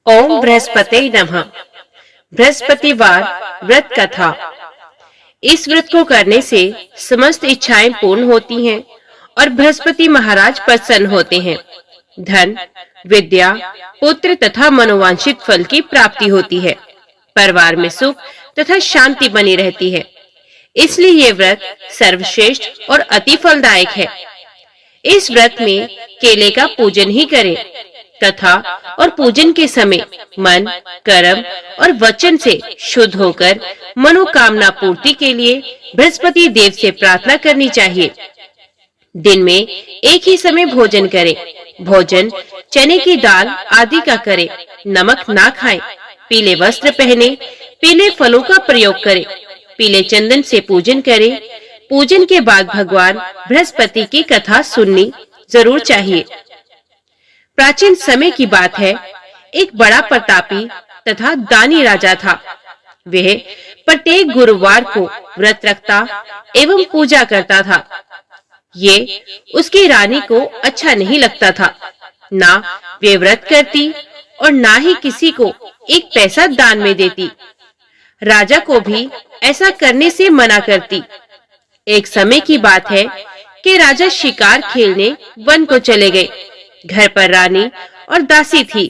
ओम बृहस्पते नमः। बृहस्पतिवार व्रत कथा। इस व्रत को करने से समस्त इच्छाएं पूर्ण होती हैं और बृहस्पति महाराज प्रसन्न होते हैं। धन, विद्या, पुत्र तथा मनोवांछित फल की प्राप्ति होती है। परिवार में सुख तथा शांति बनी रहती है। इसलिए ये व्रत सर्वश्रेष्ठ और अति फलदायक है। इस व्रत में केले का पूजन ही करें तथा और पूजन के समय मन, कर्म और वचन से शुद्ध होकर मनोकामना पूर्ति के लिए बृहस्पति देव से प्रार्थना करनी चाहिए। दिन में एक ही समय भोजन करें। भोजन चने की दाल आदि का करें। नमक ना खाएं। पीले वस्त्र पहने। पीले फलों का प्रयोग करें। पीले चंदन से पूजन करें। पूजन के बाद भगवान बृहस्पति की कथा सुननी जरूर चाहिए। प्राचीन समय की बात है, एक बड़ा प्रतापी तथा दानी राजा था। वह प्रत्येक गुरुवार को व्रत रखता एवं पूजा करता था। ये उसकी रानी को अच्छा नहीं लगता था। ना वे व्रत करती और ना ही किसी को एक पैसा दान में देती। राजा को भी ऐसा करने से मना करती। एक समय की बात है कि राजा शिकार खेलने वन को चले गए। घर पर रानी और दासी थी।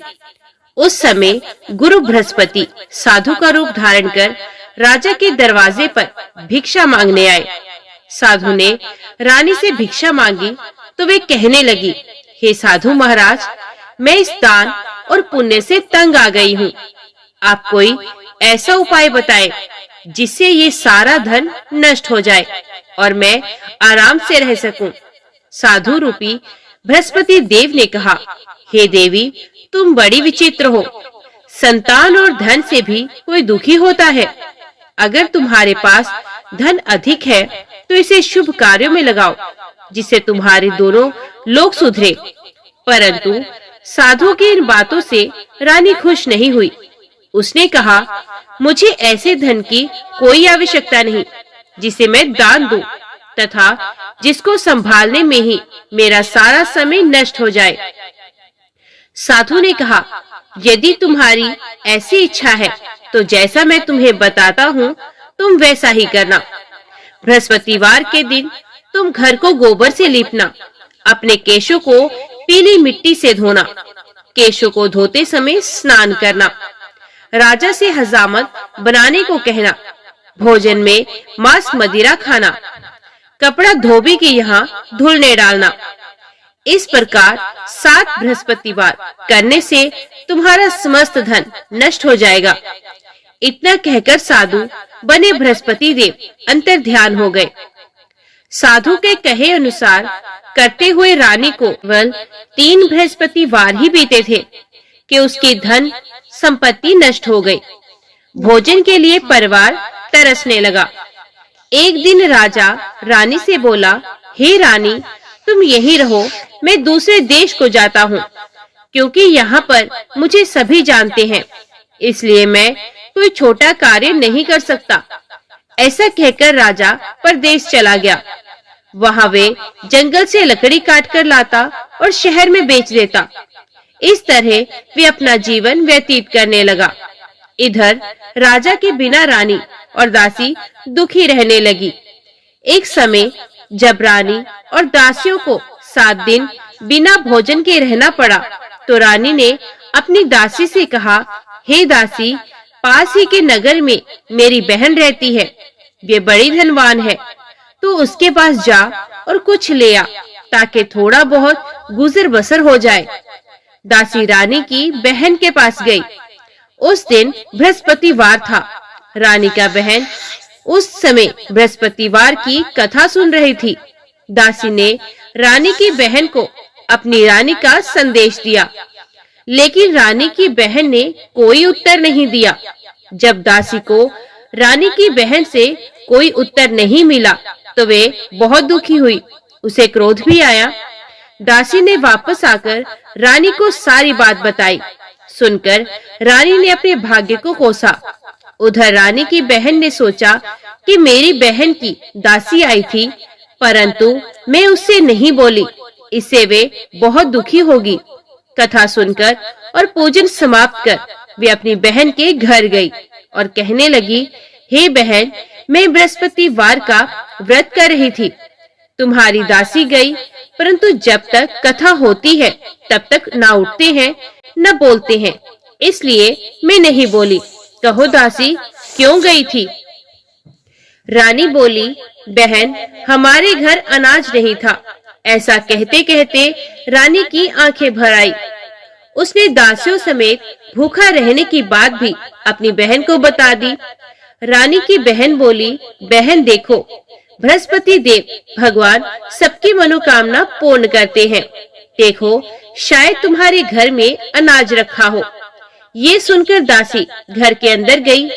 उस समय गुरु बृहस्पति साधु का रूप धारण कर राजा के दरवाजे पर भिक्षा मांगने आए। साधु ने रानी से भिक्षा मांगी तो वे कहने लगी, हे साधु महाराज, मैं इस दान और पुण्य से तंग आ गई हूँ। आप कोई ऐसा उपाय बताएं जिससे ये सारा धन नष्ट हो जाए और मैं आराम से रह सकूं। साधु रूपी बृहस्पति देव ने कहा, हे देवी, तुम बड़ी विचित्र हो। संतान और धन से भी कोई दुखी होता है। अगर तुम्हारे पास धन अधिक है तो इसे शुभ कार्यों में लगाओ जिससे तुम्हारे दोनों लोग सुधरे। परंतु साधु की इन बातों से रानी खुश नहीं हुई। उसने कहा, मुझे ऐसे धन की कोई आवश्यकता नहीं जिसे मैं दान दूं तथा जिसको संभालने में ही मेरा सारा समय नष्ट हो जाए। साधु ने कहा, यदि तुम्हारी ऐसी इच्छा है तो जैसा मैं तुम्हें बताता हूँ तुम वैसा ही करना। बृहस्पतिवार के दिन तुम घर को गोबर से लीपना। अपने केशों को पीली मिट्टी से धोना। केशों को धोते समय स्नान करना। राजा से हजामत बनाने को कहना। भोजन में मांस मदिरा खाना। कपड़ा धोबी के यहाँ धुलने डालना। इस प्रकार 7 बृहस्पतिवार करने से तुम्हारा समस्त धन नष्ट हो जाएगा। इतना कहकर साधु बने बृहस्पति देव अंतर ध्यान हो गए। साधु के कहे अनुसार करते हुए रानी को केवल 3 बृहस्पतिवार ही बीते थे कि उसकी धन संपत्ति नष्ट हो गई। भोजन के लिए परिवार तरसने लगा। एक दिन राजा रानी से बोला, हे रानी, तुम यहीं रहो, मैं दूसरे देश को जाता हूँ, क्योंकि यहाँ पर मुझे सभी जानते हैं, इसलिए मैं कोई छोटा कार्य नहीं कर सकता। ऐसा कहकर राजा परदेश चला गया। वहाँ वे जंगल से लकड़ी काट कर लाता और शहर में बेच देता। इस तरह वे अपना जीवन व्यतीत करने लगा। इधर राजा के बिना रानी और दासी दुखी रहने लगी। एक समय जब रानी और दासियों को 7 दिन बिना भोजन के रहना पड़ा तो रानी ने अपनी दासी से कहा, हे दासी, पास ही के नगर में मेरी बहन रहती है। वे बड़ी धनवान है, तो उसके पास जा और कुछ ले आ ताकि थोड़ा बहुत गुजर बसर हो जाए। दासी रानी की बहन के पास गई। उस दिन बृहस्पतिवार था। रानी का बहन उस समय बृहस्पतिवार की कथा सुन रही थी। दासी ने रानी की बहन को अपनी रानी का संदेश दिया, लेकिन रानी की बहन ने कोई उत्तर नहीं दिया। जब दासी को रानी की बहन से कोई उत्तर नहीं मिला तो वे बहुत दुखी हुई। उसे क्रोध भी आया। दासी ने वापस आकर रानी को सारी बात बताई। सुनकर रानी ने अपने भाग्य को कोसा। उधर रानी की बहन ने सोचा कि मेरी बहन की दासी आई थी, परंतु मैं उससे नहीं बोली, इससे वे बहुत दुखी होगी। कथा सुनकर और पूजन समाप्त कर वे अपनी बहन के घर गई और कहने लगी, हे बहन, मैं बृहस्पतिवार का व्रत कर रही थी। तुम्हारी दासी गई, परंतु जब तक कथा होती है तब तक ना उठते हैं न बोलते हैं, इसलिए मैं नहीं बोली। कहो दासी, क्यों गई थी? रानी बोली, बहन, हमारे घर अनाज नहीं था। ऐसा कहते कहते रानी की आंखें भर आई। उसने दासियों समेत भूखा रहने की बात भी अपनी बहन को बता दी। रानी की बहन बोली, बहन देखो, बृहस्पति देव भगवान सबकी मनोकामना पूर्ण करते हैं। देखो, शायद तुम्हारे घर में अनाज रखा हो। ये सुनकर दासी घर के अंदर गई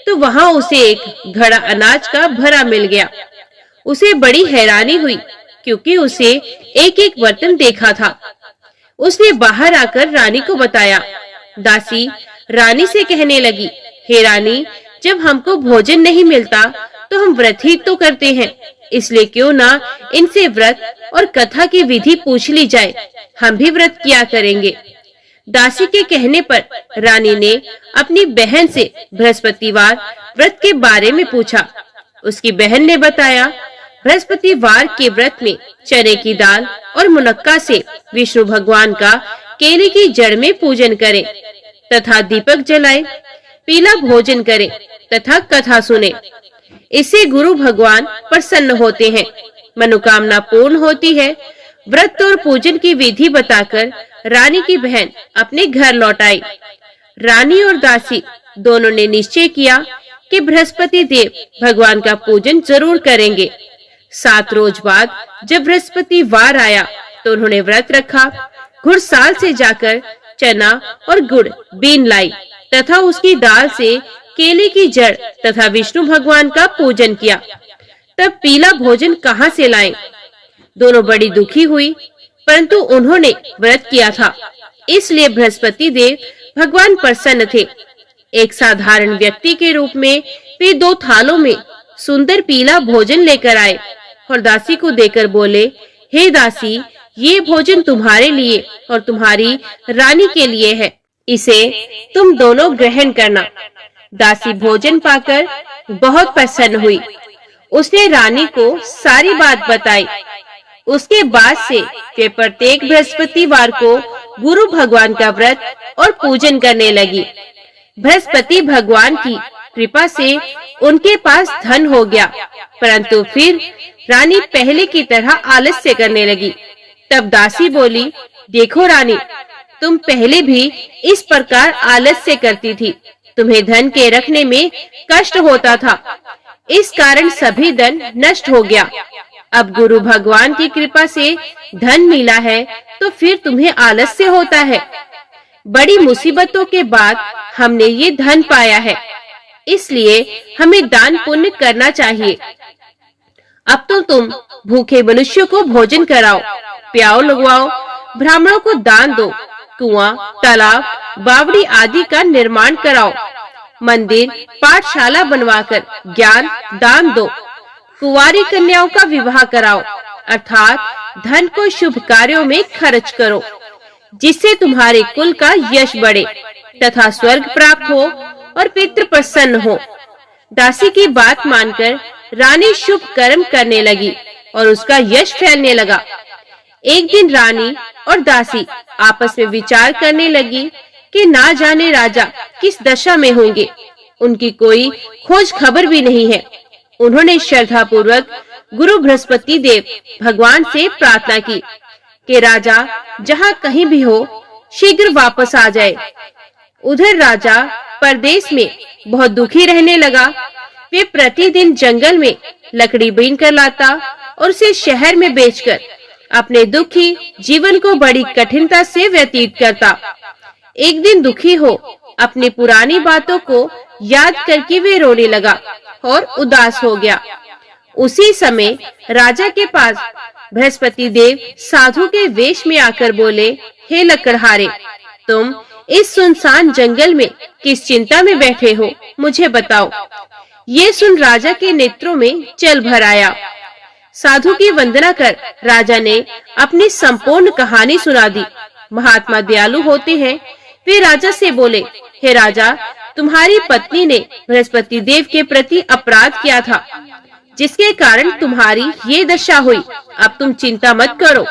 तो वहां उसे एक घड़ा अनाज का भरा मिल गया। उसे बड़ी हैरानी हुई क्योंकि उसे एक एक बर्तन देखा था। उसने बाहर आकर रानी को बताया। दासी रानी से कहने लगी, हे रानी, जब हमको भोजन नहीं मिलता तो हम व्रत ही तो करते हैं, इसलिए क्यों ना इनसे व्रत और कथा की विधि पूछ ली जाए, हम भी व्रत किया करेंगे। दासी के कहने पर रानी ने अपनी बहन से बृहस्पतिवार व्रत के बारे में पूछा। उसकी बहन ने बताया, बृहस्पतिवार के व्रत में चने की दाल और मुनक्का से विष्णु भगवान का केले की जड़ में पूजन करें तथा दीपक जलाएं, पीला भोजन करें तथा कथा सुने। इससे गुरु भगवान प्रसन्न होते हैं, मनोकामना पूर्ण होती है। व्रत और पूजन की विधि बताकर रानी की बहन अपने घर लौट आई। रानी और दासी दोनों ने निश्चय किया कि बृहस्पति देव भगवान का पूजन जरूर करेंगे। 7 रोज बाद जब बृहस्पतिवार आया तो उन्होंने व्रत रखा। घुड़साल से जाकर चना और गुड़ बीन लाई तथा उसकी दाल से केले की जड़ तथा विष्णु भगवान का पूजन किया। तब पीला भोजन कहाँ से लाएं? दोनों बड़ी दुखी हुई, परंतु उन्होंने व्रत किया था, इसलिए बृहस्पति देव भगवान प्रसन्न थे। एक साधारण व्यक्ति के रूप में वे 2 थालों में सुंदर पीला भोजन लेकर आए और दासी को देकर बोले, हे दासी, ये भोजन तुम्हारे लिए और तुम्हारी रानी के लिए है, इसे तुम दोनों ग्रहण करना। दासी भोजन पाकर बहुत प्रसन्न हुई। उसने रानी को सारी बात बताई। उसके बाद से वे प्रत्येक बृहस्पतिवार को गुरु भगवान का व्रत और पूजन करने लगी। बृहस्पति भगवान की कृपा से उनके पास धन हो गया, परंतु फिर रानी पहले की तरह आलस्य करने लगी। तब दासी बोली, देखो रानी, तुम पहले भी इस प्रकार आलस्य करती थी, तुम्हें धन के रखने में कष्ट होता था, इस कारण सभी धन नष्ट हो गया। अब गुरु भगवान की कृपा से धन मिला है तो फिर तुम्हें आलस्य होता है। बड़ी मुसीबतों के बाद हमने ये धन पाया है, इसलिए हमें दान पुण्य करना चाहिए। अब तो तुम भूखे मनुष्यों को भोजन कराओ, प्याओ लगवाओ, ब्राह्मणों को दान दो, कुआं, तालाब, बावड़ी आदि का निर्माण कराओ, मंदिर, पाठशाला बनवाकर ज्ञान दान दो, कुंवारी कन्याओं का विवाह कराओ, अर्थात धन को शुभ कार्यों में खर्च करो, जिससे तुम्हारे कुल का यश बढ़े तथा स्वर्ग प्राप्त हो और पितृ प्रसन्न हो। दासी की बात मानकर रानी शुभ कर्म करने लगी और उसका यश फैलने लगा। एक दिन रानी और दासी आपस में विचार करने लगी कि ना जाने राजा किस दशा में होंगे, उनकी कोई खोज खबर भी नहीं है। उन्होंने श्रद्धा पूर्वक गुरु बृहस्पति देव भगवान से प्रार्थना की कि राजा जहाँ कहीं भी हो शीघ्र वापस आ जाए। उधर राजा परदेश में बहुत दुखी रहने लगा। वे प्रतिदिन जंगल में लकड़ी बीन कर लाता और उसे शहर में बेचकर अपने दुखी जीवन को बड़ी कठिनता से व्यतीत करता। एक दिन दुखी हो अपनी पुरानी बातों को याद करके वे रोने लगा और उदास हो गया। उसी समय राजा के पास बृहस्पति देव साधु के वेश में आकर बोले, हे लकड़हारे, तुम इस सुनसान जंगल में किस चिंता में बैठे हो, मुझे बताओ। ये सुन राजा के नेत्रों में जल भर आया। साधु की वंदना कर राजा ने अपनी संपूर्ण कहानी सुना दी। महात्मा दयालु होते हैं। वे राजा से बोले, हे राजा, तुम्हारी पत्नी ने बृहस्पति देव के प्रति अपराध किया था, जिसके कारण तुम्हारी ये दशा हुई। अब तुम चिंता मत करो,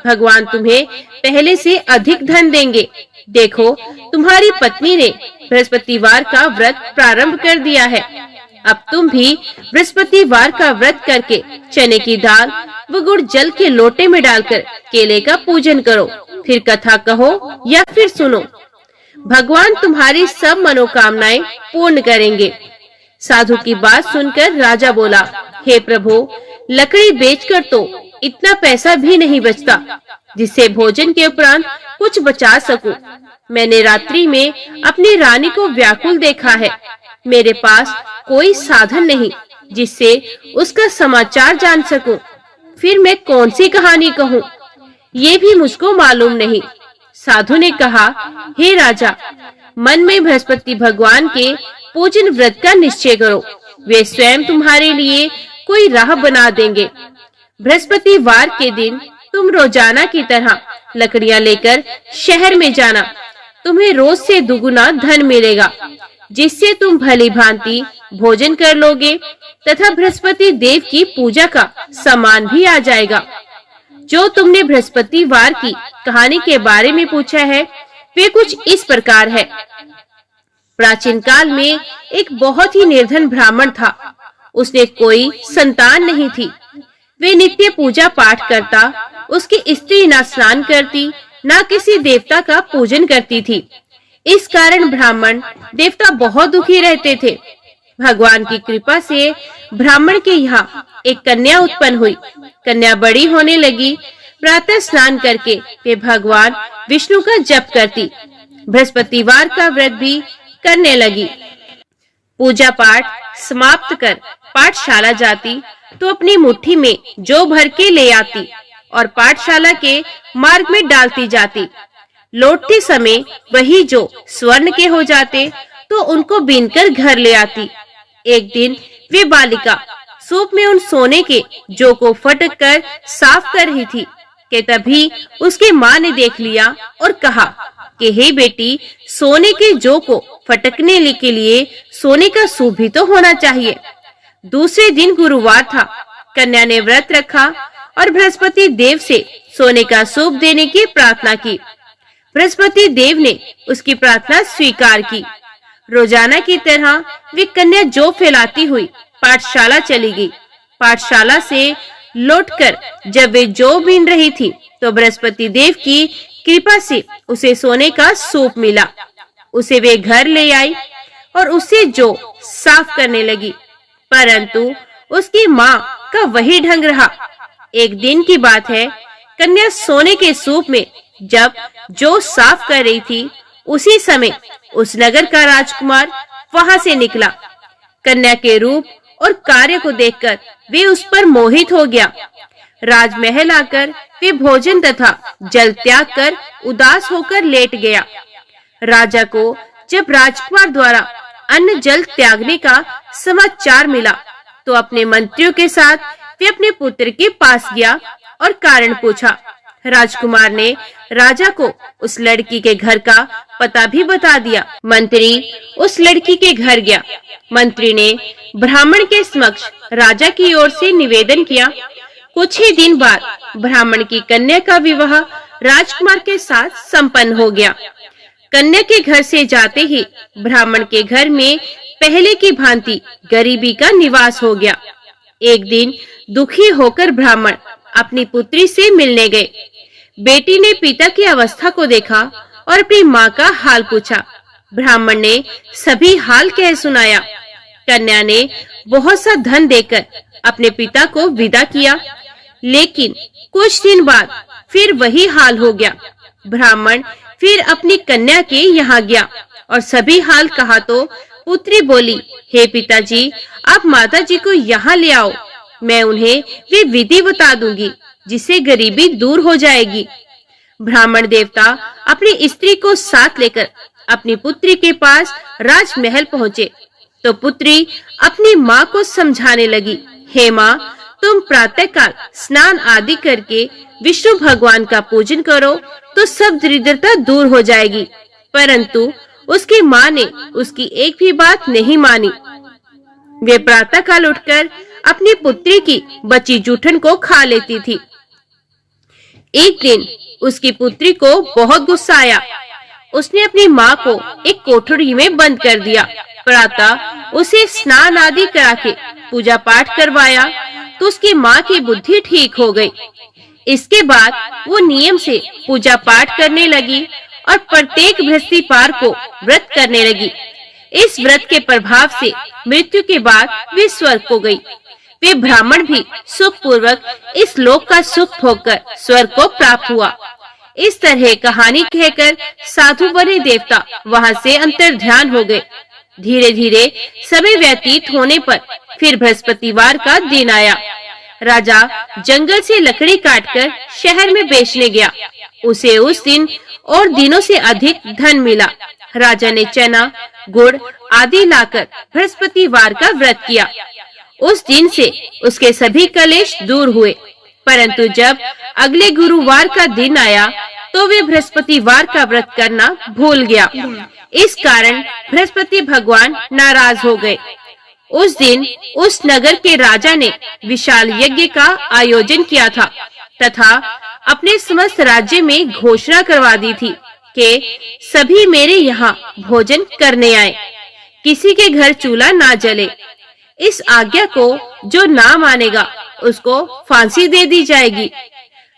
भगवान तुम्हें पहले से अधिक धन देंगे। देखो, तुम्हारी पत्नी ने बृहस्पतिवार का व्रत प्रारंभ कर दिया है। अब तुम भी बृहस्पतिवार का व्रत करके चने की दाल व गुड़ जल के लोटे में डालकर केले का पूजन करो, फिर कथा कहो या फिर सुनो। भगवान तुम्हारी सब मनोकामनाएं पूर्ण करेंगे। साधु की बात सुनकर राजा बोला, हे प्रभु, लकड़ी बेचकर तो इतना पैसा भी नहीं बचता जिससे भोजन के उपरांत कुछ बचा सकूं। मैंने रात्रि में अपनी रानी को व्याकुल देखा है। मेरे पास कोई साधन नहीं जिससे उसका समाचार जान सकूं। फिर मैं कौन सी कहानी कहूं, ये भी मुझको मालूम नहीं। साधु ने कहा, हे राजा, मन में बृहस्पति भगवान के पूजन व्रत का निश्चय करो। वे स्वयं तुम्हारे लिए कोई राह बना देंगे। बृहस्पतिवार के दिन तुम रोजाना की तरह लकड़ियां लेकर शहर में जाना। तुम्हें रोज से दुगुना धन मिलेगा, जिससे तुम भली भांति भोजन कर लोगे तथा बृहस्पति देव की पूजा का सामान भी आ जाएगा। जो तुमने बृहस्पतिवार की कहानी के बारे में पूछा है, वे कुछ इस प्रकार है। प्राचीन काल में एक बहुत ही निर्धन ब्राह्मण था। उसने कोई संतान नहीं थी। वे नित्य पूजा पाठ करता। उसकी स्त्री न स्नान करती, न किसी देवता का पूजन करती थी। इस कारण ब्राह्मण देवता बहुत दुखी रहते थे। भगवान की कृपा से ब्राह्मण के यहाँ एक कन्या उत्पन्न हुई। कन्या बड़ी होने लगी। प्रातः स्नान करके वे भगवान विष्णु का जप करती। बृहस्पतिवार का व्रत भी करने लगी। पूजा पाठ समाप्त कर पाठशाला जाती तो अपनी मुट्ठी में जौ भर के ले आती और पाठशाला के मार्ग में डालती जाती। लौटते समय वही जौ स्वर्ण के हो जाते तो उनको बीनकर घर ले आती। एक दिन वे बालिका सूप में उन सोने के जौ को फटक कर साफ कर रही थी कि तभी उसकी माँ ने देख लिया और कहा कि हे बेटी, सोने के जौ को फटकने के लिए सोने का सूप भी तो होना चाहिए। दूसरे दिन गुरुवार था। कन्या ने व्रत रखा और बृहस्पति देव से सोने का सूप देने की प्रार्थना की। बृहस्पति देव ने उसकी प्रार्थना स्वीकार की। रोजाना की तरह वे कन्या जौ फैलाती हुई पाठशाला चली गई। पाठशाला से लौटकर जब वे जौ बीन रही थी तो बृहस्पति देव की कृपा से उसे सोने का सूप मिला। उसे वे घर ले आई और उससे जौ साफ करने लगी, परंतु उसकी माँ का वही ढंग रहा। एक दिन की बात है, कन्या सोने के सूप में जब जौ साफ कर रही थी, उसी समय उस नगर का राजकुमार वहां से निकला। कन्या के रूप और कार्य को देखकर वे उस पर मोहित हो गया। राजमहल आकर वे भोजन तथा जल त्याग कर उदास होकर लेट गया। राजा को जब राजकुमार द्वारा अन्न जल त्यागने का समाचार मिला तो अपने मंत्रियों के साथ वे अपने पुत्र के पास गया और कारण पूछा। राजकुमार ने राजा को उस लड़की के घर का पता भी बता दिया। मंत्री उस लड़की के घर गया। मंत्री ने ब्राह्मण के समक्ष राजा की ओर से निवेदन किया। कुछ ही दिन बाद ब्राह्मण की कन्या का विवाह राजकुमार के साथ संपन्न हो गया। कन्या के घर से जाते ही ब्राह्मण के घर में पहले की भांति गरीबी का निवास हो गया। एक दिन दुखी होकर ब्राह्मण अपनी पुत्री से मिलने गए। बेटी ने पिता की अवस्था को देखा और अपनी माँ का हाल पूछा। ब्राह्मण ने सभी हाल कह सुनाया। कन्या ने बहुत सा धन देकर अपने पिता को विदा किया, लेकिन कुछ दिन बाद फिर वही हाल हो गया। ब्राह्मण फिर अपनी कन्या के यहाँ गया और सभी हाल कहा तो पुत्री बोली, हे पिताजी, आप माताजी को यहाँ ले आओ। मैं उन्हें वे विधि बता दूंगी जिससे गरीबी दूर हो जाएगी। ब्राह्मण देवता अपनी स्त्री को साथ लेकर अपनी पुत्री के पास राजमहल पहुँचे तो पुत्री अपनी माँ को समझाने लगी, हे माँ, तुम प्रातःकाल स्नान आदि करके विष्णु भगवान का पूजन करो तो सब दरिद्रता दूर हो जाएगी। परंतु उसकी माँ ने उसकी एक भी बात नहीं मानी। वे प्रातःकाल उठकर अपनी पुत्री की बची जूठन को खा लेती थी। एक दिन उसकी पुत्री को बहुत गुस्सा आया। उसने अपनी माँ को एक कोठरी में बंद कर दिया। प्रातः उसे स्नान आदि करा के पूजा पाठ करवाया तो उसकी माँ की बुद्धि ठीक हो गई। इसके बाद वो नियम से पूजा पाठ करने लगी और प्रत्येक बृहस्पतिवार को व्रत करने लगी। इस व्रत के प्रभाव से मृत्यु के बाद वे स्वर्ग को गई। वे ब्राह्मण भी सुख पूर्वक इस लोक का सुख भोगकर स्वर्ग को प्राप्त हुआ। इस तरह कहानी कहकर साधु बने देवता वहां से अंतर्ध्यान हो गए। धीरे धीरे समय व्यतीत होने पर फिर बृहस्पतिवार का दिन आया। राजा जंगल से लकड़ी काटकर शहर में बेचने गया। उसे उस दिन और दिनों से अधिक धन मिला। राजा ने चना, गुड़ आदि लाकर बृहस्पतिवार का व्रत किया। उस दिन से उसके सभी कलेश दूर हुए। परंतु जब अगले गुरुवार का दिन आया तो वे बृहस्पतिवार का व्रत करना भूल गया। इस कारण बृहस्पति भगवान नाराज हो गए। उस दिन उस नगर के राजा ने विशाल यज्ञ का आयोजन किया था तथा अपने समस्त राज्य में घोषणा करवा दी थी कि सभी मेरे यहाँ भोजन करने आए, किसी के घर चूल्हा ना जले। इस आज्ञा को जो ना मानेगा उसको फांसी दे दी जाएगी।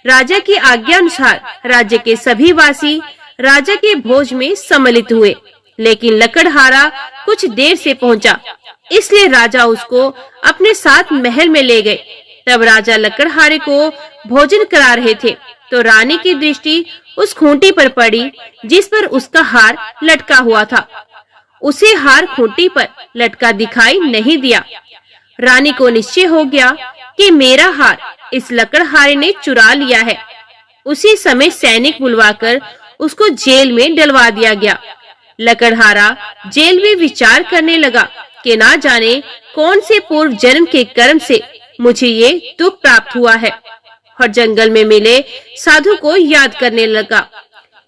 राजा की आज्ञा अनुसार राज्य के सभी वासी राजा के भोज में सम्मिलित हुए, लेकिन लकड़हारा कुछ देर से पहुंचा, इसलिए राजा उसको अपने साथ महल में ले गए। तब राजा लकड़हारे को भोजन करा रहे थे तो रानी की दृष्टि उस खूंटी पर पड़ी जिस पर उसका हार लटका हुआ था। उसे हार खूंटी पर लटका दिखाई नहीं दिया। रानी को निश्चय हो गया कि मेरा हार इस लकड़हारे ने चुरा लिया है। उसी समय सैनिक बुलवाकर उसको जेल में डलवा दिया गया। लकड़हारा जेल में विचार करने लगा कि ना जाने कौन से पूर्व जन्म के कर्म से मुझे ये दुख प्राप्त हुआ है, और जंगल में मिले साधु को याद करने लगा।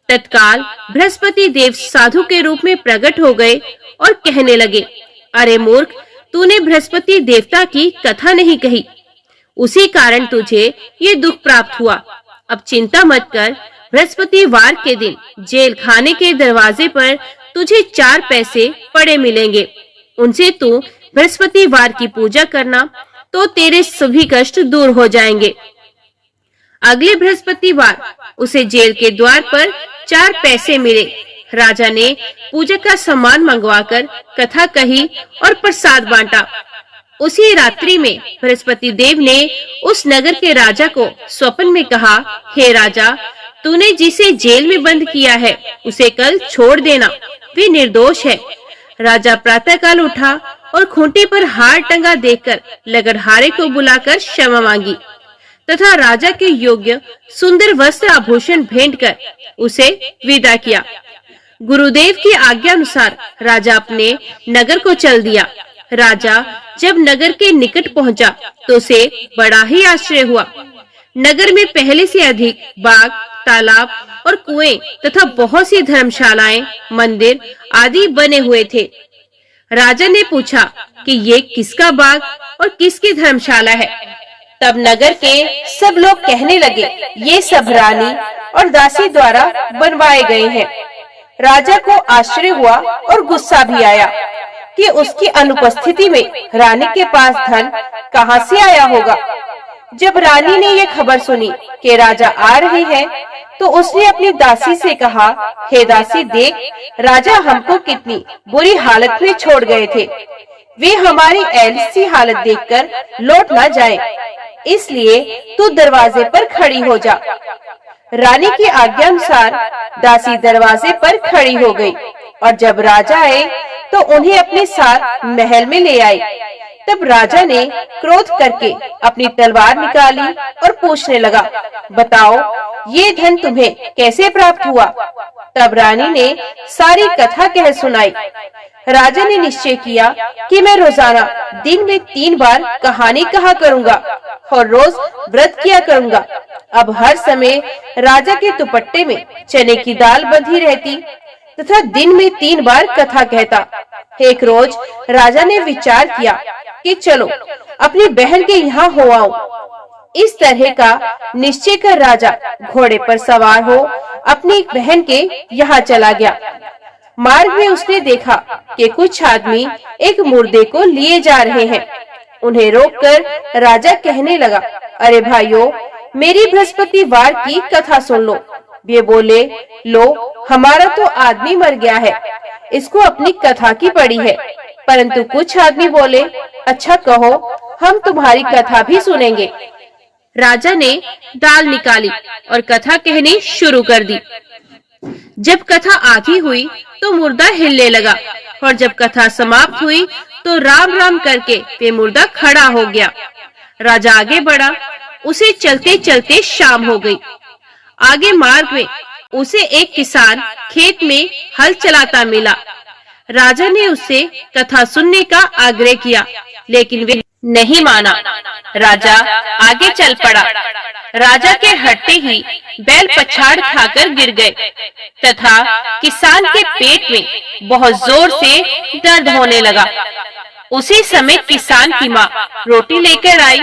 तत्काल बृहस्पति देव साधु के रूप में प्रकट हो गए और कहने लगे, अरे मूर्ख, तूने बृहस्पति देवता की कथा नहीं कही, उसी कारण तुझे ये दुख प्राप्त हुआ। अब चिंता मत कर, बृहस्पतिवार के दिन जेल खाने के दरवाजे पर तुझे 4 पैसे पड़े मिलेंगे। उनसे तू बृहस्पतिवार की पूजा करना तो तेरे सभी कष्ट दूर हो जाएंगे। अगले बृहस्पतिवार उसे जेल के द्वार पर 4 पैसे मिले। राजा ने पूजा का सामान मंगवाकर कथा कही और प्रसाद बांटा। उसी रात्रि में बृहस्पति देव ने उस नगर के राजा को स्वप्न में कहा, हे राजा, तूने जिसे जेल में बंद किया है उसे कल छोड़ देना, वे निर्दोष है। राजा प्रातःकाल उठा और खूंटी पर हार टंगा देखकर लकड़हारे को बुलाकर क्षमा मांगी तथा राजा के योग्य सुंदर वस्त्र आभूषण भेंट कर उसे विदा किया। गुरुदेव की आज्ञा अनुसार राजा अपने नगर को चल दिया। राजा जब नगर के निकट पहुंचा तो उसे बड़ा ही आश्चर्य हुआ। नगर में पहले से अधिक बाग, तालाब और कुएं तथा बहुत सी धर्मशालाएं, मंदिर आदि बने हुए थे। राजा ने पूछा कि ये किसका बाग और किसकी धर्मशाला है। तब नगर के सब लोग कहने लगे, ये सब रानी और दासी द्वारा बनवाए गए हैं। राजा को आश्चर्य हुआ और गुस्सा भी आया कि उसकी अनुपस्थिति में रानी के पास धन कहां से आया होगा। जब रानी ने ये खबर सुनी कि राजा आ रहे हैं, तो उसने अपनी दासी से कहा, हे दासी, देख, राजा हमको कितनी बुरी हालत में छोड़ गए थे। वे हमारी ऐसी हालत देखकर लौट ना जाएं, इसलिए तू दरवाजे पर खड़ी हो जा। रानी की आज्ञा अनुसार दासी दरवाजे पर खड़ी हो गई और जब राजा आए तो उन्हें अपने साथ महल में ले आई। तब राजा ने क्रोध करके अपनी तलवार निकाली और पूछने लगा, बताओ, ये धन तुम्हें कैसे प्राप्त हुआ। तब रानी ने सारी कथा कह सुनाई। राजा ने निश्चय किया कि मैं रोजाना दिन में 3 बार कहानी कहा करूंगा और रोज व्रत किया करूंगा। अब हर समय राजा के दुपट्टे में चने की दाल बंधी रहती तथा दिन में 3 बार कथा कहता। एक रोज राजा ने विचार किया कि चलो अपनी बहन के यहाँ हो आऊं। इस तरह का निश्चय कर राजा घोड़े पर सवार हो अपनी बहन के यहाँ चला गया। मार्ग में उसने देखा कि कुछ आदमी एक मुर्दे को लिए जा रहे हैं। उन्हें रोककर राजा कहने लगा, अरे भाइयों, मेरी बृहस्पतिवार की कथा सुन लो। वे बोले, लो, हमारा तो आदमी मर गया है, इसको अपनी कथा की पड़ी है। परंतु कुछ आदमी बोले, अच्छा कहो, हम तुम्हारी कथा भी सुनेंगे। राजा ने दाल निकाली और कथा कहनी शुरू कर दी। जब कथा आधी हुई तो मुर्दा हिलने लगा और जब कथा समाप्त हुई तो राम राम करके वे मुर्दा खड़ा हो गया। राजा आगे बढ़ा, उसे चलते चलते शाम हो गई। आगे मार्ग में उसे एक किसान खेत में हल चलाता मिला। राजा ने उससे कथा सुनने का आग्रह किया, लेकिन वे नहीं माना। राजा आगे चल पड़ा। राजा के हटते ही बैल पछाड़ खाकर गिर गए तथा किसान के पेट में बहुत जोर से दर्द होने लगा। उसी समय किसान की माँ रोटी लेकर आई।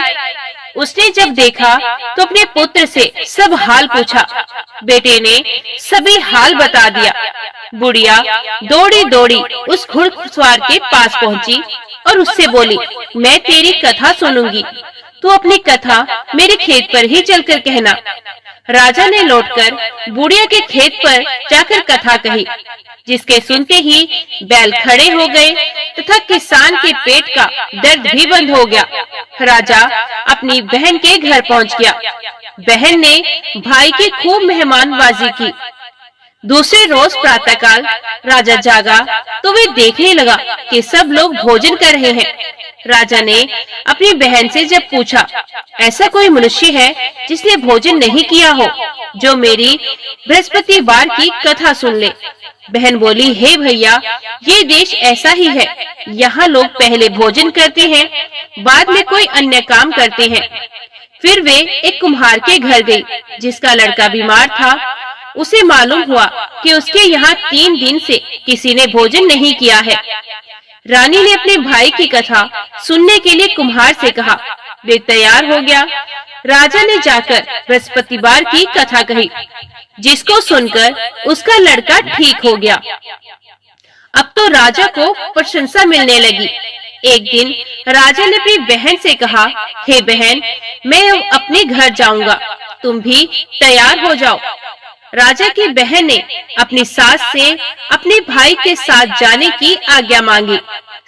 उसने जब देखा तो अपने पुत्र से सब हाल पूछा। बेटे ने सभी हाल बता दिया। बुढ़िया दौड़ी दौड़ी उस घुड़सवार के पास पहुंची और उससे बोली, मैं तेरी कथा सुनूंगी, तू अपनी कथा मेरे खेत पर ही चलकर कहना। राजा ने लौटकर बुढ़िया के खेत पर जाकर कथा कही, जिसके सुनते ही बैल खड़े हो गए तथा किसान के पेट का दर्द भी बंद हो गया। राजा अपनी बहन के घर पहुंच गया। बहन ने भाई की खूब मेहमानबाजी की। दूसरे रोज प्रातःकाल राजा जागा तो वे देखने लगा कि सब लोग भोजन कर रहे हैं। राजा ने अपनी बहन से जब पूछा, ऐसा कोई मनुष्य है जिसने भोजन नहीं किया हो, जो मेरी बृहस्पतिवार की कथा सुन ले? बहन बोली, हे भैया, ये देश ऐसा ही है। यहाँ लोग पहले भोजन करते हैं, बाद में कोई अन्य काम करते हैं। फिर वे एक कुम्हार के घर गई, जिसका लड़का बीमार था। उसे मालूम हुआ कि उसके यहाँ 3 दिन से किसी ने भोजन नहीं किया है। रानी ने अपने भाई की कथा सुनने के लिए कुम्हार से कहा। वे तैयार हो गया। राजा ने जाकर बृहस्पतिवार की कथा कही, जिसको सुनकर उसका लड़का ठीक हो गया। अब तो राजा को प्रशंसा मिलने लगी। एक दिन राजा ने अपनी बहन से कहा, हे बहन, मैं अपने घर जाऊंगा, तुम भी तैयार हो जाओ। राजा की बहन ने अपनी सास से अपने भाई के साथ जाने की आज्ञा मांगी।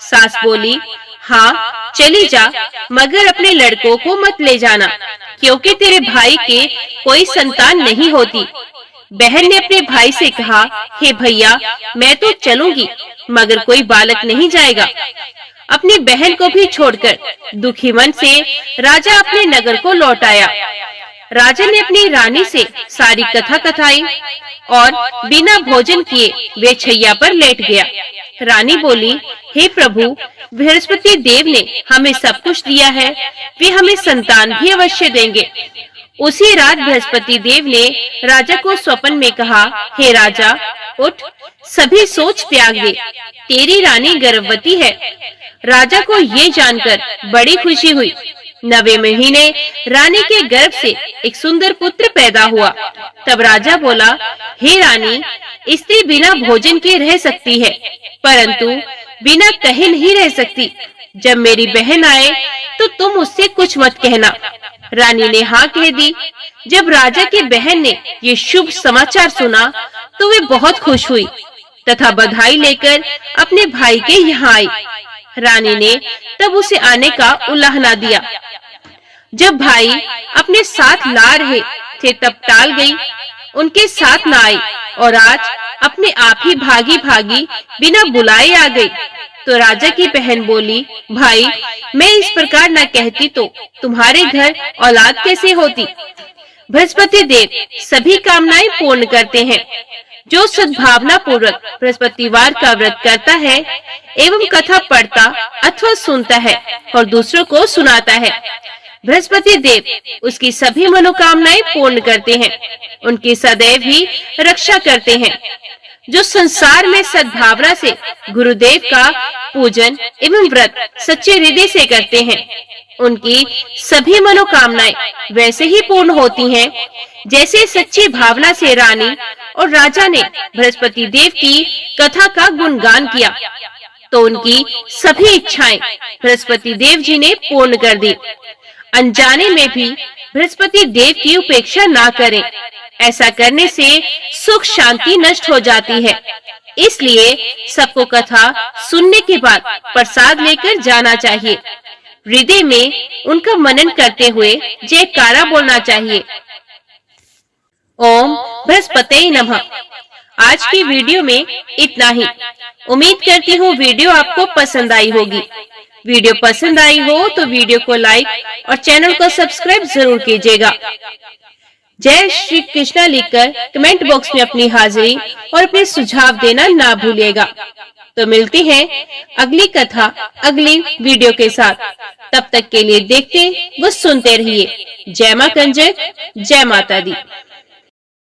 सास बोली, हाँ चली जा, मगर अपने लड़कों को मत ले जाना, क्योंकि तेरे भाई के कोई संतान नहीं होती। बहन ने अपने भाई से कहा, हे भैया, मैं तो चलूंगी, मगर कोई बालक नहीं जाएगा। अपनी बहन को भी छोड़कर दुखी मन से राजा अपने नगर को लौट आया। राजा ने अपनी रानी से सारी कथा कथाई और बिना भोजन किए वे छैया पर लेट गया। रानी बोली, हे प्रभु, बृहस्पति देव ने हमें सब कुछ दिया है, वे हमें संतान भी अवश्य देंगे। उसी रात बृहस्पति देव ने राजा को स्वप्न में कहा, हे राजा, उठ, सभी सोच त्याग दे, तेरी रानी गर्भवती है। राजा को ये जानकर बड़ी खुशी हुई। 9वें महीने रानी के गर्भ से एक सुंदर पुत्र पैदा हुआ। तब राजा बोला, हे रानी, स्त्री बिना भोजन के रह सकती है, परंतु बिना कहे नहीं रह सकती। जब मेरी बहन आए तो तुम उससे कुछ मत कहना। रानी ने हाँ कह दी। जब राजा की बहन ने ये शुभ समाचार सुना तो वे बहुत खुश हुई तथा बधाई लेकर अपने भाई के यहाँ आई। रानी ने तब उसे आने का उलाहना दिया। जब भाई अपने साथ ला रहे थे तब टाल गई, उनके साथ न आई और आज अपने आप ही भागी भागी बिना बुलाए आ गई। तो राजा की बहन बोली, भाई, मैं इस प्रकार न कहती तो तुम्हारे घर औलाद कैसे होती? बृहस्पति देव सभी कामनाएं पूर्ण करते हैं। जो सद्भावना पूर्वक बृहस्पतिवार का व्रत करता है एवं कथा पढ़ता अथवा सुनता है और दूसरों को सुनाता है, बृहस्पति देव उसकी सभी मनोकामनाएं पूर्ण करते हैं, उनकी सदैव ही रक्षा करते हैं। जो संसार में सद्भावना से गुरुदेव का पूजन एवं व्रत सच्चे हृदय से करते हैं, उनकी सभी मनोकामनाएं वैसे ही पूर्ण होती हैं जैसे सच्ची भावना से रानी और राजा ने बृहस्पति देव की कथा का गुणगान किया तो उनकी सभी इच्छाएं बृहस्पति देव जी ने पूर्ण कर दी। अनजाने में भी बृहस्पति देव की उपेक्षा ना करें, ऐसा करने से सुख शांति नष्ट हो जाती है। इसलिए सबको कथा सुनने के बाद प्रसाद लेकर जाना चाहिए। हृदय में उनका मनन करते हुए जयकारा बोलना चाहिए। ओम बृहस्पते नमः। आज की वीडियो में इतना ही। उम्मीद करती हूँ वीडियो आपको पसंद आई होगी। वीडियो पसंद आई हो तो वीडियो को लाइक और चैनल को सब्सक्राइब जरूर कीजिएगा। जय श्री कृष्णा लिखकर कमेंट बॉक्स में अपनी हाजिरी और अपने सुझाव देना ना भूलिएगा। तो मिलते हैं अगली कथा अगली वीडियो के साथ। तब तक के लिए देखते व सुनते रहिए। जय मां कंजक, जय माता दी।